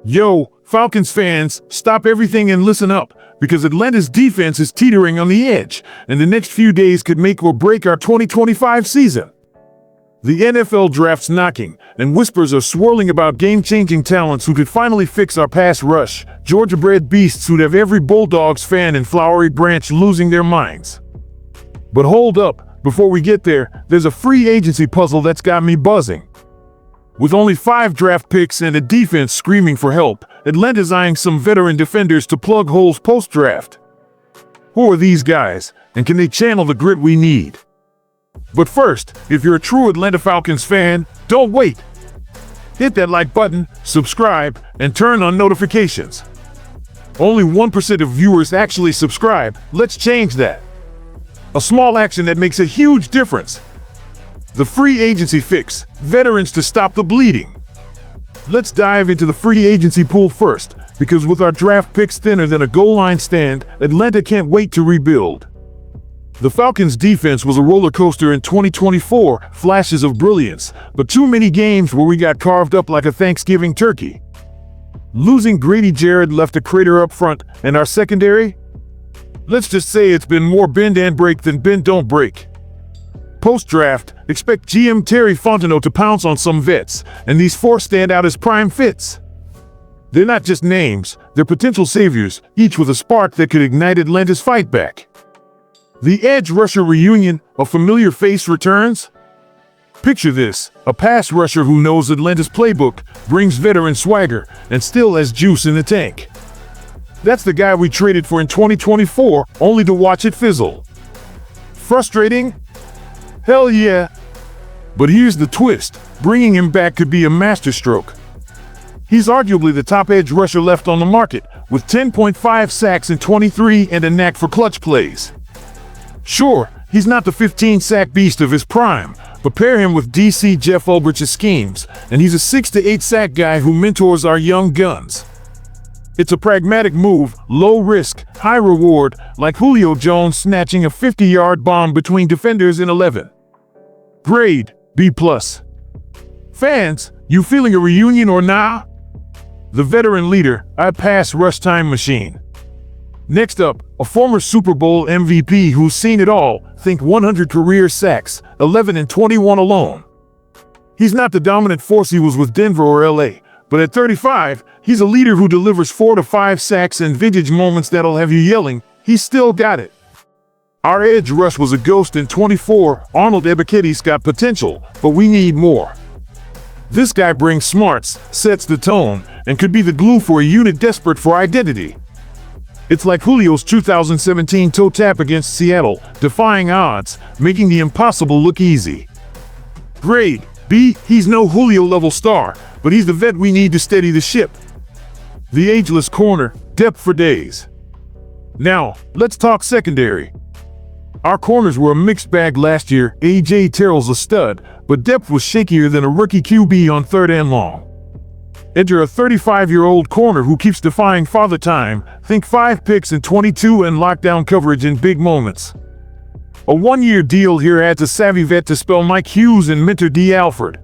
Yo, Falcons fans, stop everything and listen up, because Atlanta's defense is teetering on the edge, and the next few days could make or break our 2025 season. The NFL draft's knocking, and whispers are swirling about game-changing talents who could finally fix our pass rush, Georgia-bred beasts who'd have every Bulldogs fan in Flowery Branch losing their minds. But hold up, before we get there, there's a free agency puzzle that's got me buzzing. With only 5 draft picks and a defense screaming for help, Atlanta's eyeing some veteran defenders to plug holes post-draft. Who are these guys, and can they channel the grit we need? But first, if you're a true Atlanta Falcons fan, don't wait. Hit that like button, subscribe, and turn on notifications. Only 1% of viewers actually subscribe. Let's change that. A small action that makes a huge difference. The free agency fix, veterans to stop the bleeding. Let's dive into the free agency pool first, because with our draft picks thinner than a goal line stand, Atlanta can't wait to rebuild. The Falcons' defense was a roller coaster in 2024, flashes of brilliance, but too many games where we got carved up like a Thanksgiving turkey. Losing Grady Jarrett left a crater up front, and our secondary? Let's just say it's been more bend and break than bend don't break. Post-draft, expect GM Terry Fontenot to pounce on some vets, and these 4 stand out as prime fits. They're not just names, they're potential saviors, each with a spark that could ignite Atlanta's fight back. The edge rusher reunion, a familiar face returns? Picture this, a pass rusher who knows Atlanta's playbook, brings veteran swagger, and still has juice in the tank. That's the guy we traded for in 2024, only to watch it fizzle. Frustrating? Hell yeah. But here's the twist, bringing him back could be a masterstroke. He's arguably the top edge rusher left on the market, with 10.5 sacks in 23 and a knack for clutch plays. Sure, he's not the 15-sack beast of his prime, but pair him with DC Jeff Ulbrich's schemes, and he's a 6 to 8 sack guy who mentors our young guns. It's a pragmatic move, low risk, high reward, like Julio Jones snatching a 50-yard bomb between defenders in 11. Grade, B+. Fans, you feeling a reunion or nah? The veteran leader, I pass rush time machine. Next up, a former Super Bowl MVP who's seen it all, think 100 career sacks, 11 and 21 alone. He's not the dominant force he was with Denver or LA, but at 35, he's a leader who delivers 4 to 5 sacks and vintage moments that'll have you yelling, he's still got it. Our edge rush was a ghost in 24, Arnold Ebiketis got potential, but we need more. This guy brings smarts, sets the tone, and could be the glue for a unit desperate for identity. It's like Julio's 2017 toe tap against Seattle, defying odds, making the impossible look easy. Grade, B, he's no Julio-level star, but he's the vet we need to steady the ship. The ageless corner, depth for days. Now, let's talk secondary. Our corners were a mixed bag last year. A.J. Terrell's a stud, but depth was shakier than a rookie QB on 3rd and long. Enter a 35-year-old corner who keeps defying father time, think 5 picks in 22 and lockdown coverage in big moments. A 1-year deal here adds a savvy vet to spell Mike Hughes and mentor D. Alford.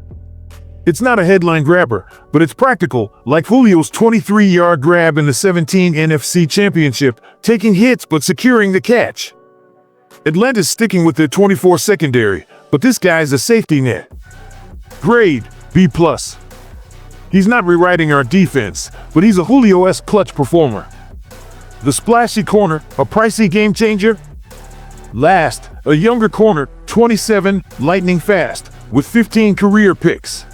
It's not a headline grabber, but it's practical, like Julio's 23-yard grab in the 17 NFC Championship, taking hits but securing the catch. Atlanta's sticking with their 24 secondary, but this guy's a safety net. Grade, B+. He's not rewriting our defense, but he's a Julio-esque clutch performer. The splashy corner, a pricey game changer? Last, a younger corner, 27, lightning fast, with 15 career picks.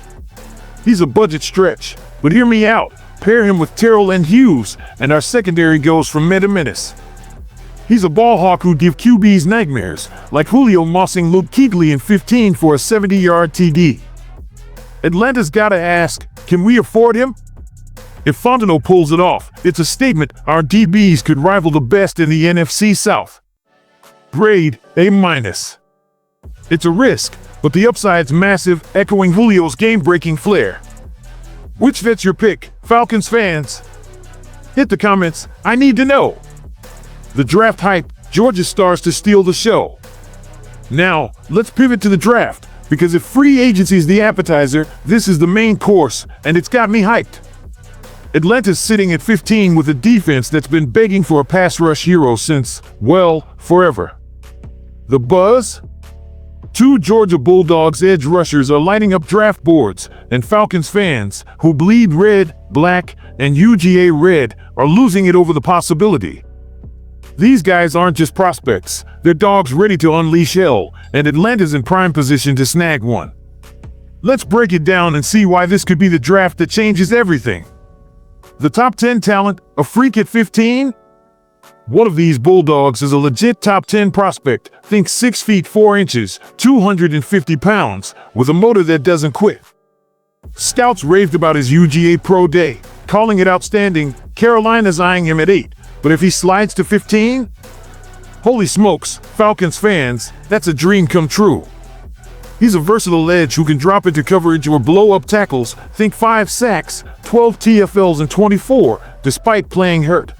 He's a budget stretch, but hear me out. Pair him with Terrell and Hughes, and our secondary goes from mid to menace. He's a ball hawk who'd give QBs nightmares, like Julio mossing Luke Kuechly in 15 for a 70-yard TD. Atlanta's gotta ask, can we afford him? If Fontenot pulls it off, it's a statement our DBs could rival the best in the NFC South. Grade, A-. It's a risk, but the upside's massive, echoing Julio's game-breaking flair. Which vet's your pick, Falcons fans? Hit the comments, I need to know. The draft hype, Georgia stars to steal the show. Now, let's pivot to the draft, because if free agency is the appetizer, this is the main course, and it's got me hyped. Atlanta's sitting at 15 with a defense that's been begging for a pass rush hero since, well, forever. The buzz? Two Georgia Bulldogs edge rushers are lighting up draft boards, and Falcons fans, who bleed red, black, and UGA red, are losing it over the possibility. These guys aren't just prospects, they're dogs ready to unleash hell, and Atlanta's in prime position to snag one. Let's break it down and see why this could be the draft that changes everything. The top 10 talent, a freak at 15? One of these Bulldogs is a legit top 10 prospect, think 6 feet 4 inches, 250 pounds, with a motor that doesn't quit. Scouts raved about his UGA Pro Day, calling it outstanding. Carolina's eyeing him at 8, but if he slides to 15? Holy smokes, Falcons fans, that's a dream come true. He's a versatile edge who can drop into coverage or blow up tackles, think 5 sacks, 12 TFLs and 24, despite playing hurt.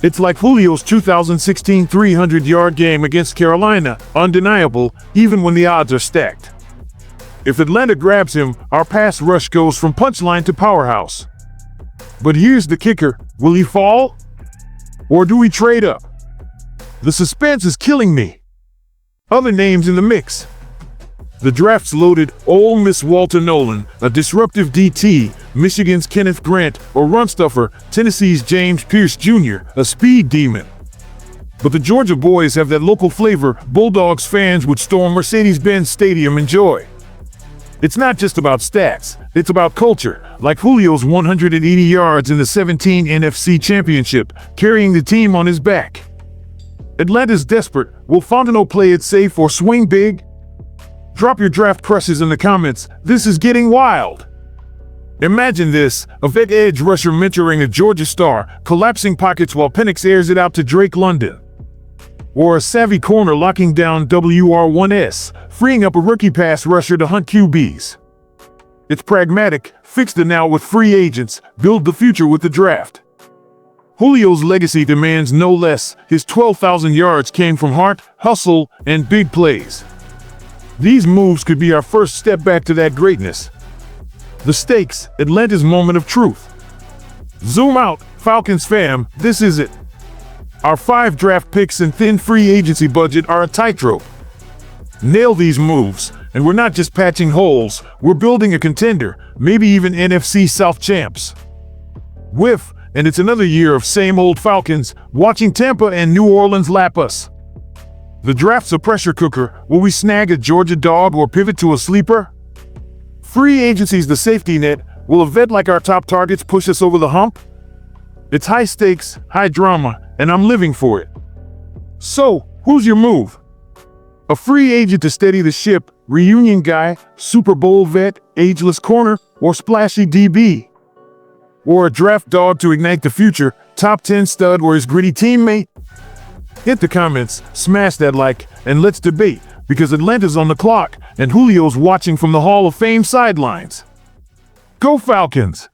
It's like Julio's 2016 300-yard game against Carolina, undeniable, even when the odds are stacked. If Atlanta grabs him, our pass rush goes from punchline to powerhouse. But here's the kicker, will he fall? Or do we trade up? The suspense is killing me. Other names in the mix. The draft's loaded. Ole Miss Walter Nolan, a disruptive DT, Michigan's Kenneth Grant, or run stuffer, Tennessee's James Pierce Jr., a speed demon. But the Georgia boys have that local flavor Bulldogs fans would storm Mercedes-Benz Stadium and enjoy. It's not just about stats, it's about culture, like Julio's 180 yards in the 17 NFC Championship, carrying the team on his back. Atlanta's desperate. Will Fontenot play it safe or swing big? Drop your draft crushes in the comments. This is getting wild. Imagine this, a vet edge rusher mentoring a Georgia star, collapsing pockets while Penix airs it out to Drake London. Or a savvy corner locking down WR1S, freeing up a rookie pass rusher to hunt QBs. It's pragmatic, fix the now with free agents, build the future with the draft. Julio's legacy demands no less. His 12,000 yards came from heart, hustle, and big plays. These moves could be our first step back to that greatness. The stakes, Atlanta's moment of truth. Zoom out, Falcons fam, this is it. Our 5 draft picks and thin free agency budget are a tightrope. Nail these moves, and we're not just patching holes, we're building a contender, maybe even NFC South champs. Whiff, and it's another year of same old Falcons, watching Tampa and New Orleans lap us. The draft's a pressure cooker. Will we snag a Georgia dog or pivot to a sleeper? Free agency's the safety net. Will a vet like our top targets push us over the hump? It's high stakes, high drama, and I'm living for it. So, who's your move? A free agent to steady the ship, reunion guy, Super Bowl vet, ageless corner, or splashy DB? Or a draft dog to ignite the future, top 10 stud or his gritty teammate? Hit the comments, smash that like, and let's debate, because Atlanta's on the clock, and Julio's watching from the Hall of Fame sidelines. Go Falcons!